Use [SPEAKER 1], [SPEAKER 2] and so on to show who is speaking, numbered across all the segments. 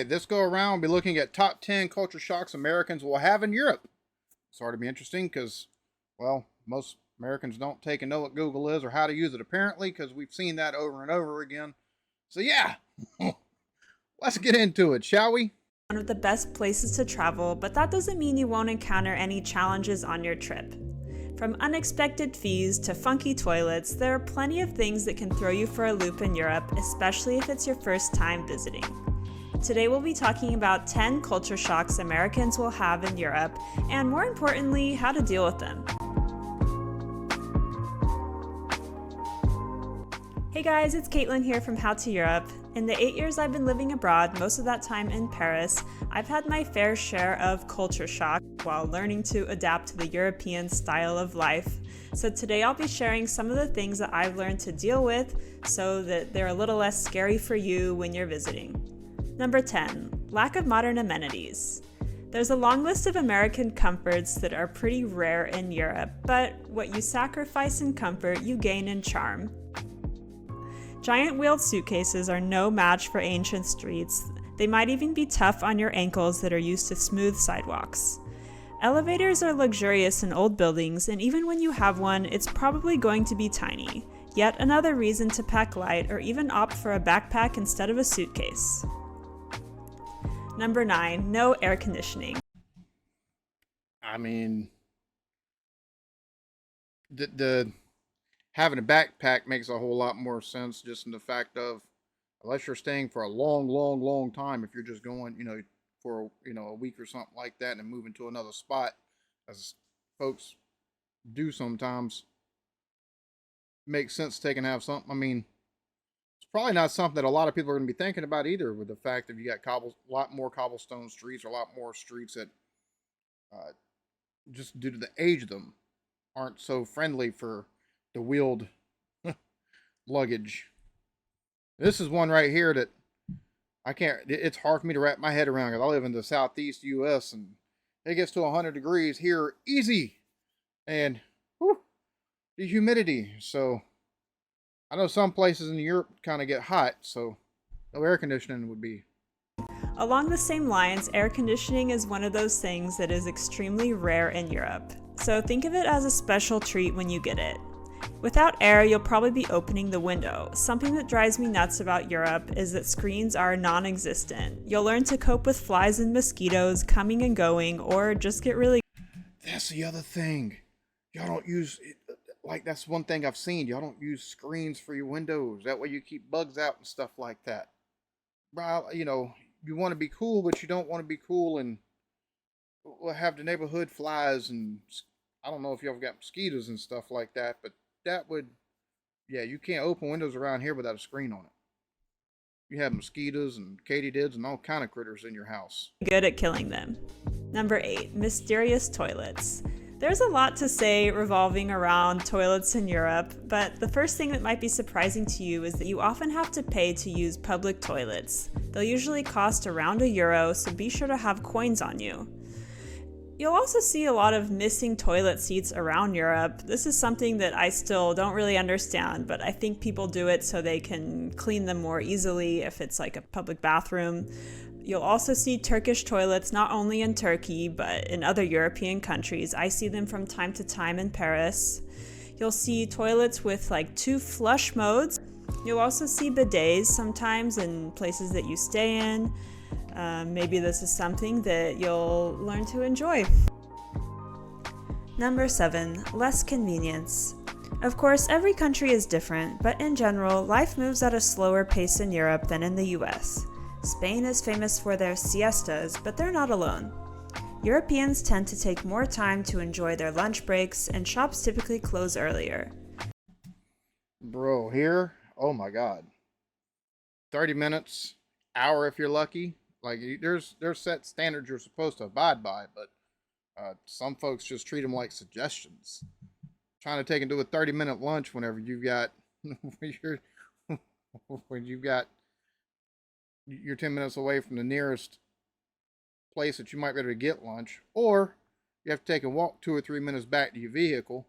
[SPEAKER 1] right, this go around, we'll be looking at top 10 culture shocks Americans will have in Europe. It's hard to be interesting because, well, most Americans don't take and know what Google is or how to use it, apparently, because we've seen that over and over again. So, yeah, let's get into it, shall we?
[SPEAKER 2] One of the best places to travel, but that doesn't mean you won't encounter any challenges on your trip. From unexpected fees to funky toilets, there are plenty of things that can throw you for a loop in Europe, especially if it's your first time visiting. Today we'll be talking about 10 culture shocks Americans will have in Europe, and more importantly, how to deal with them. Hey guys, it's Caitlin here from How to Europe. In the 8 years I've been living abroad, most of that time in Paris, I've had my fair share of culture shock while learning to adapt to the European style of life. So today I'll be sharing some of the things that I've learned to deal with so that they're a little less scary for you when you're visiting. Number 10, lack of modern amenities. There's a long list of American comforts that are pretty rare in Europe, but what you sacrifice in comfort, you gain in charm. Giant wheeled suitcases are no match for ancient streets. They might even be tough on your ankles that are used to smooth sidewalks. Elevators are luxurious in old buildings, and even when you have one, it's probably going to be tiny. Yet another reason to pack light or even opt for a backpack instead of a suitcase. Number 9, no air conditioning.
[SPEAKER 1] I mean, the having a backpack makes a whole lot more sense just in the fact of, unless you're staying for a long time, if you're just going, for, a week or something like that and then moving to another spot, as folks do sometimes, makes sense to take and have something. I mean, it's probably not something that a lot of people are going to be thinking about either, with the fact that you got a lot more cobblestone streets, or a lot more streets that, just due to the age of them, aren't so friendly for the wheeled luggage. This is one right here that I can't, it's hard for me to wrap my head around because I live in the southeast US and it gets to 100 degrees here easy. And whew, the humidity. So I know some places in Europe kind of get hot, so no air conditioning would be.
[SPEAKER 2] Along the same lines, air conditioning is one of those things that is extremely rare in Europe. So think of it as a special treat when you get it. Without air, you'll probably be opening the window. Something that drives me nuts about Europe is that screens are non-existent. You'll learn to cope with flies and mosquitoes coming and going, or just get really...
[SPEAKER 1] That's the other thing. Y'all don't use, that's one thing I've seen. Y'all don't use screens for your windows. That way you keep bugs out and stuff like that. Well, you want to be cool, but you don't want to be cool and have the neighborhood flies and I don't know if y'all got mosquitoes and stuff like that, but that would, yeah, you can't open windows around here without a screen on it. You have mosquitoes and katydids and all kind of critters in your house.
[SPEAKER 2] Good at killing them. Number 8, mysterious toilets. There's a lot to say revolving around toilets in Europe, but the first thing that might be surprising to you is that you often have to pay to use public toilets. They'll usually cost around €1, so be sure to have coins on you. You'll also see a lot of missing toilet seats around Europe. This is something that I still don't really understand, but I think people do it so they can clean them more easily if it's like a public bathroom. You'll also see Turkish toilets not only in Turkey, but in other European countries. I see them from time to time in Paris. You'll see toilets with like 2 flush modes. You'll also see bidets sometimes in places that you stay in. Maybe this is something that you'll learn to enjoy. Number 7, less convenience. Of course, every country is different, but in general, life moves at a slower pace in Europe than in the US. Spain is famous for their siestas, but they're not alone. Europeans tend to take more time to enjoy their lunch breaks, and shops typically close earlier.
[SPEAKER 1] Bro, here, oh my God. 30 minutes, hour if you're lucky. Like, there's set standards you're supposed to abide by, but some folks just treat them like suggestions. Trying to take and do a 30-minute lunch whenever you've got when you're 10 minutes away from the nearest place that you might be able to get lunch, or you have to take a walk 2 or 3 minutes back to your vehicle.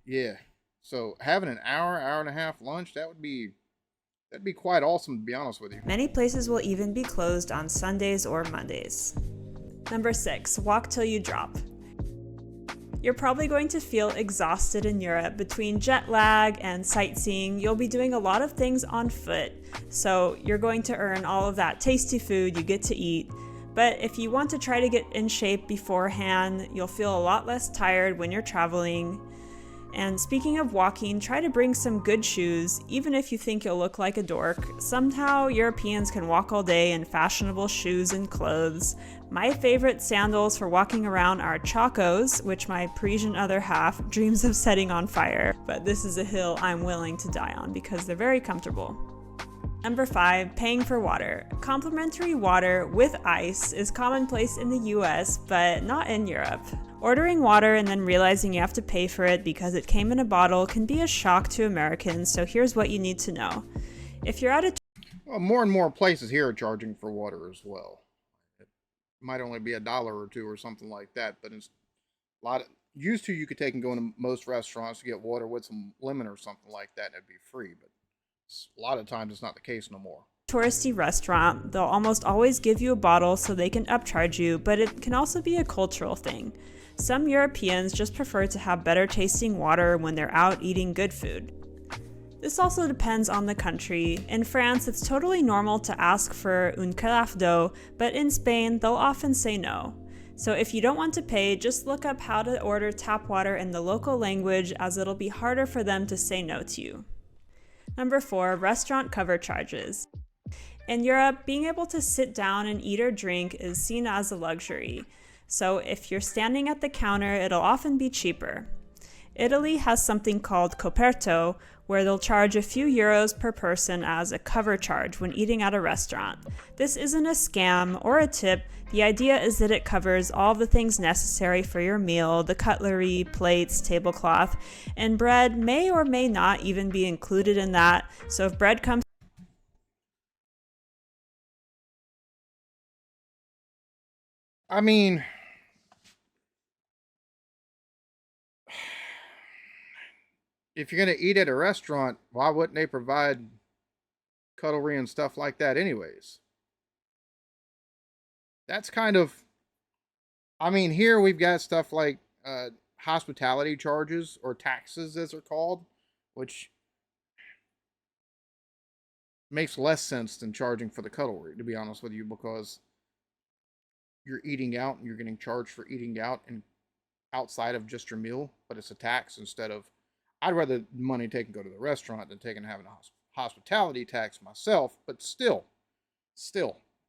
[SPEAKER 1] Yeah. So having an hour and a half lunch, that'd be That'd be quite awesome, to be honest with you.
[SPEAKER 2] Many places will even be closed on Sundays or Mondays. Number 6, walk till you drop. You're probably going to feel exhausted in Europe. Between jet lag and sightseeing, you'll be doing a lot of things on foot, so you're going to earn all of that tasty food you get to eat. But if you want to try to get in shape beforehand, you'll feel a lot less tired when you're traveling. And speaking of walking, try to bring some good shoes, even if you think you'll look like a dork. Somehow, Europeans can walk all day in fashionable shoes and clothes. My favorite sandals for walking around are Chacos, which my Parisian other half dreams of setting on fire. But this is a hill I'm willing to die on because they're very comfortable. Number 5, paying for water. Complimentary water with ice is commonplace in the US, but not in Europe. Ordering water and then realizing you have to pay for it because it came in a bottle can be a shock to Americans, so here's what you need to know. If you're at a
[SPEAKER 1] Well, more and more places here are charging for water as well. It might only be $1 or $2 or something like that, but it's a lot of, used to you could take and go into most restaurants to get water with some lemon or something like that and it'd be free, but a lot of times it's not the case no more.
[SPEAKER 2] touristy restaurant, they'll almost always give you a bottle so they can upcharge you, but it can also be a cultural thing. Some Europeans just prefer to have better tasting water when they're out eating good food. This also depends on the country. In France, it's totally normal to ask for un carafe d'eau, but in Spain, they'll often say no. So if you don't want to pay, just look up how to order tap water in the local language, as it'll be harder for them to say no to you. Number 4, restaurant cover charges. In Europe, being able to sit down and eat or drink is seen as a luxury. So if you're standing at the counter, it'll often be cheaper. Italy has something called coperto, where they'll charge a few euros per person as a cover charge when eating at a restaurant. This isn't a scam or a tip. The idea is that it covers all the things necessary for your meal, the cutlery, plates, tablecloth, and bread may or may not even be included in that. So if bread comes
[SPEAKER 1] I mean, if you're going to eat at a restaurant, why wouldn't they provide cutlery and stuff like that anyways? That's kind of, I mean, here we've got stuff like hospitality charges or taxes as they're called, which makes less sense than charging for the cutlery, to be honest with you, because you're eating out and you're getting charged for eating out and outside of just your meal, but it's a tax instead of, I'd rather money take and go to the restaurant than taking and having a hospitality tax myself, but still,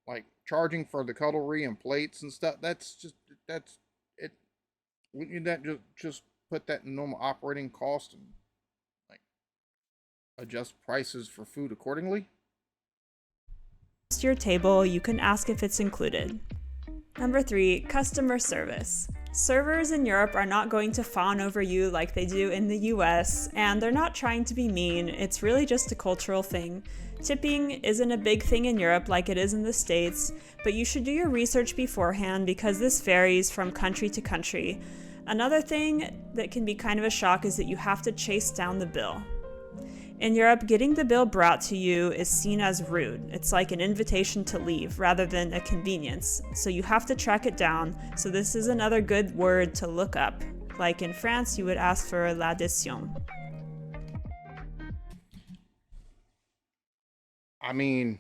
[SPEAKER 1] like charging for the cutlery and plates and stuff, that's it. Wouldn't you that just put that in normal operating cost and like adjust prices for food accordingly?
[SPEAKER 2] to your table, you can ask if it's included. Number 3, customer service. Servers in Europe are not going to fawn over you like they do in the US, and they're not trying to be mean. It's really just a cultural thing. Tipping isn't a big thing in Europe like it is in the States, but you should do your research beforehand because this varies from country to country. Another thing that can be kind of a shock is that you have to chase down the bill. In Europe, getting the bill brought to you is seen as rude. It's like an invitation to leave rather than a convenience. So you have to track it down. So this is another good word to look up. Like in France, you would ask for l'addition.
[SPEAKER 1] I mean,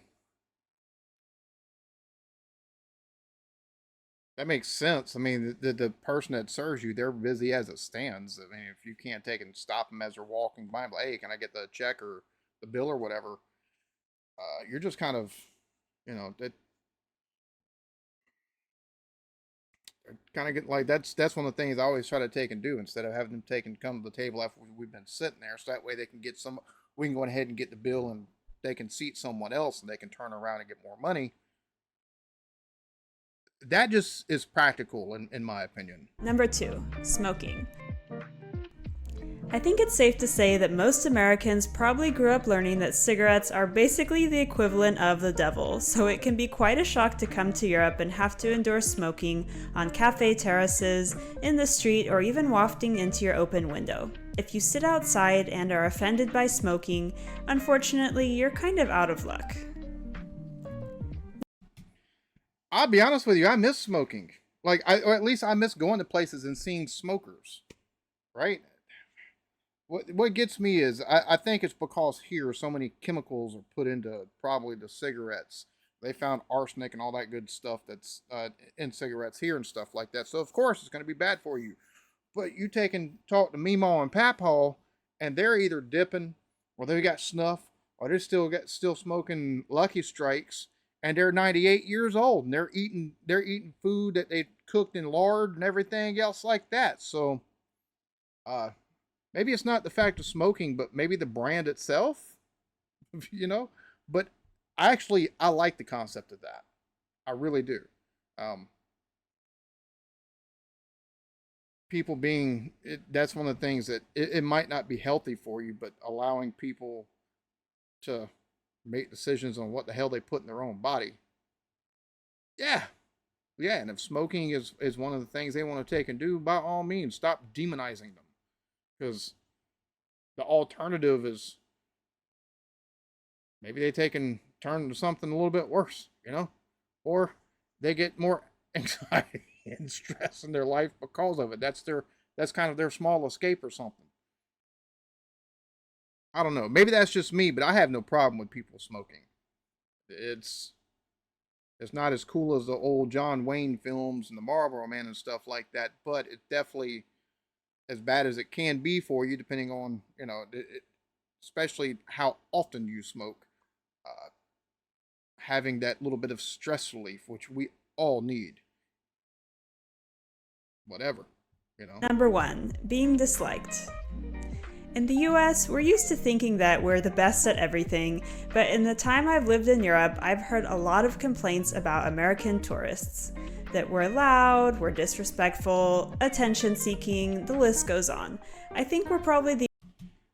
[SPEAKER 1] that makes sense. I mean, the person that serves you, they're busy as it stands. I mean, if you can't take and stop them as they're walking by, like, hey, can I get the check or the bill or whatever? You're just kind of, that kind of get like that's one of the things I always try to take and do instead of having them take and come to the table after we've been sitting there, so that way they can get some. We can go ahead and get the bill, and they can seat someone else, and they can turn around and get more money. That just is practical, in my opinion.
[SPEAKER 2] Number 2, smoking. I think it's safe to say that most Americans probably grew up learning that cigarettes are basically the equivalent of the devil, so it can be quite a shock to come to Europe and have to endure smoking on cafe terraces, in the street, or even wafting into your open window. If you sit outside and are offended by smoking, unfortunately, you're kind of out of luck.
[SPEAKER 1] I'll be honest with you, I miss smoking. Or at least I miss going to places and seeing smokers, right? What gets me is I think it's because here so many chemicals are put into probably the cigarettes. They found arsenic and all that good stuff that's in cigarettes here and stuff like that. So of course it's going to be bad for you. But you take and talk to Meemaw and Papaw, and they're either dipping, or they got snuff, or they're still smoking Lucky Strikes, and they're 98 years old, and they're eating food that they cooked in lard and everything else like that. So, maybe it's not the fact of smoking, but maybe the brand itself, you know. But I like the concept of that. I really do. Um, People being that's one of the things that it might not be healthy for you, but allowing people to make decisions on what the hell they put in their own body. Yeah, yeah. And if smoking is one of the things they want to take and do, by all means, stop demonizing them, because the alternative is maybe they take and turn into something a little bit worse, or they get more anxiety and stress in their life because of it. That's kind of their small escape or something. I don't know. Maybe that's just me, but I have no problem with people smoking. It's it's not as cool as the old John Wayne films and the Marlboro Man and stuff like that, but it's definitely as bad as it can be for you, depending on especially how often you smoke. Uh, Having that little bit of stress relief, which we all need. Whatever, you know.
[SPEAKER 2] Number 1, being disliked. In the US, we're used to thinking that we're the best at everything, but in the time I've lived in Europe, I've heard a lot of complaints about American tourists. That we're loud, we're disrespectful, attention seeking, the list goes on. I think we're probably the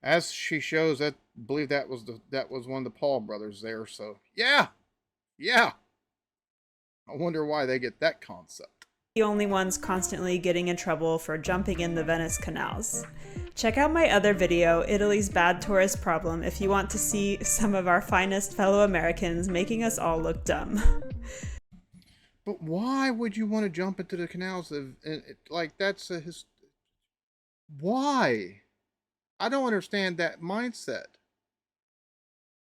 [SPEAKER 1] As she shows, I believe that was one of the Paul brothers there. So yeah, yeah. I wonder why they get that concept.
[SPEAKER 2] only ones constantly getting in trouble for jumping in the Venice canals. Check out my other video, Italy's Bad Tourist Problem, if you want to see some of our finest fellow Americans making us all look dumb.
[SPEAKER 1] But why would you want to jump into the canals? Like that's why? I don't understand that mindset.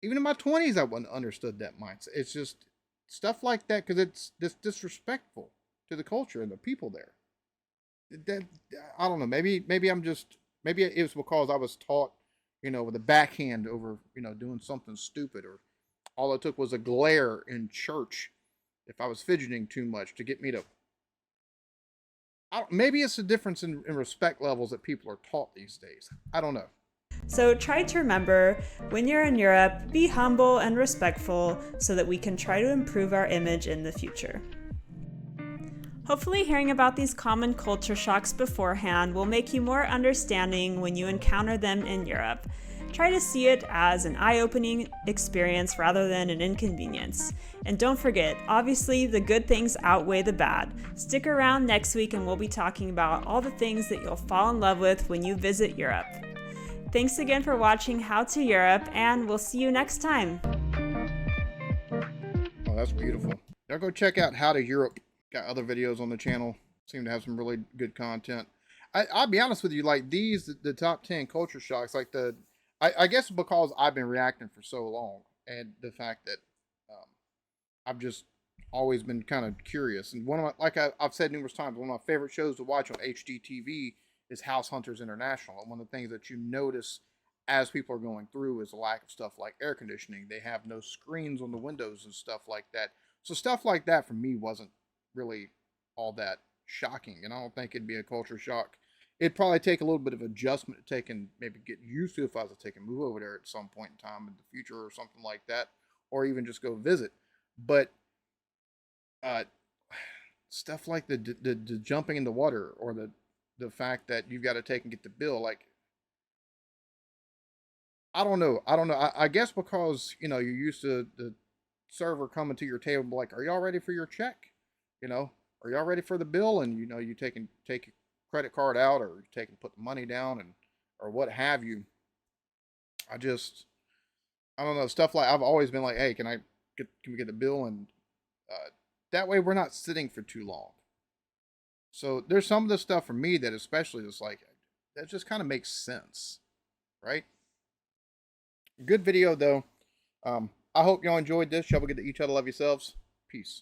[SPEAKER 1] Even in my 20s, I wouldn't understood that mindset. It's just stuff like that because it's disrespectful to the culture and the people there. That I don't know. Maybe I'm just maybe it was because I was taught, with a backhand over, doing something stupid, or all it took was a glare in church if I was fidgeting too much to get me to. Maybe it's a difference in respect levels that people are taught these days. I don't know.
[SPEAKER 2] So try to remember, when you're in Europe, be humble and respectful so that we can try to improve our image in the future. Hopefully hearing about these common culture shocks beforehand will make you more understanding when you encounter them in Europe. Try to see it as an eye-opening experience rather than an inconvenience. And don't forget, obviously the good things outweigh the bad. Stick around next week and we'll be talking about all the things that you'll fall in love with when you visit Europe. Thanks again for watching How to Europe, and we'll see you next time.
[SPEAKER 1] Oh, that's beautiful. Now go check out How to Europe. Got other videos on the channel. Seem to have some really good content. I'll be honest with you, like the top 10 culture shocks, like I guess because I've been reacting for so long, and the fact that I've just always been kind of curious. And one of I've said numerous times, one of my favorite shows to watch on HGTV is House Hunters International. And one of the things that you notice as people are going through is a lack of stuff like air conditioning. They have no screens on the windows and stuff like that. So stuff like that for me wasn't really all that shocking. And I don't think it'd be a culture shock. It'd probably take a little bit of adjustment to take and maybe get used to if I was to take a move over there at some point in time in the future or something like that, or even just go visit. But stuff like the jumping in the water, or the fact that you've got to take and get the bill, like I don't know. I guess because you're used to the server coming to your table like, are y'all ready for your check? Are y'all ready for the bill? And you take your credit card out, or you take and put the money down, and or what have you. I just, I don't know, stuff like, I've always been like, hey, can we get the bill? And that way we're not sitting for too long. So there's some of the stuff for me that especially is like, that just kind of makes sense, right? Good video though. I hope y'all enjoyed this. Y'all get to each other, love yourselves. Peace.